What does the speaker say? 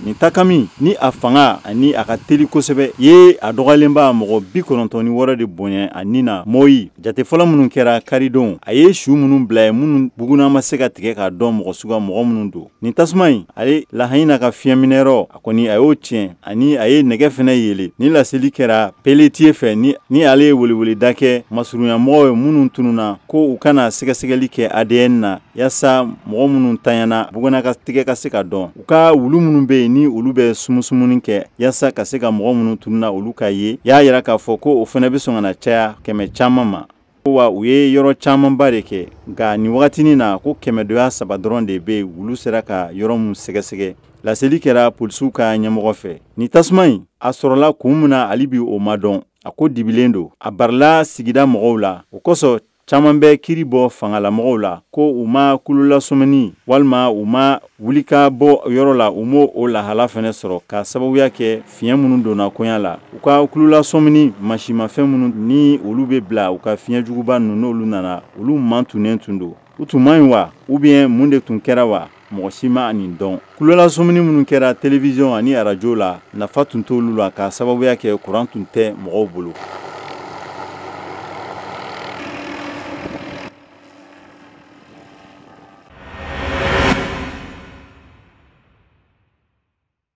Ni takami ni a fanga ani a ka teli kosɛbɛ ye a dɔgɔlenba mɔgɔ 96 de bonya ani na Maui jate fɔlɔ minnu kɛra karidon a ye su minnu bila ye minnu buguna ma se ka tigɛ ka dɔn mɔgɔ suga mɔgɔ minnu don. Ni tasuma in ale lahaina ka fiɲɛminɛyɔrɔ a kɔni a y'o tiɲɛ ani a ye nɛgɛ fɛnɛ yele ni laseli kɛra peletie fɛ ni ale ye weleweleda kɛ masurunyamɔgɔw ye minnu tununa ko u kana sɛgɛsɛgɛli kɛ ADN na yasa mɔgɔ minnu tanyana buguna ka tigɛ ka se ka dɔn u ka wulu minnu bɛ yen ni olu bɛ sumusumuni kɛ yasa ka se ka mɔgɔ minnu tununa olu ka ye y'a yira k'a fɔ ko o fɛnɛ bɛ sɔn ka na caya kɛmɛ caman ma. Wa u ye yɔrɔ camanba de kɛ nka nin wagatinin na ko 107 dɔrɔn de bɛ wulu sera ka yɔrɔ mun sɛgɛsɛgɛ. Laseli kɛra polisiw ka ɲɛmɔgɔ fɛ. Ni tasuma in a sɔrɔla kun min na hali bi o ma dɔn a ko dibilen don a barila sigida mɔgɔw la o kosɔn caman bɛ kiri bɔ fangalamɔgɔw la ko u ma kulolasomani walima u ma wulika bɔ yɔrɔ la u m'o o lahala fɛnɛ sɔrɔ ka sababuya kɛ fiɲɛ minnu donna koɲa la u ka kulolasomani masimafɛn minnu ni olu bɛ bila u ka fiɲɛ juguba ninnu n'olu nana olu man tunnen tun don u tun man ɲi wa ou bien mun de tun kɛra wa mɔgɔ si ma nin dɔn. Kulolasomani minnu kɛra télévision ani radio la nafa tun t'olu la ka sababuya kɛ courant tun tɛ mɔgɔw bolo.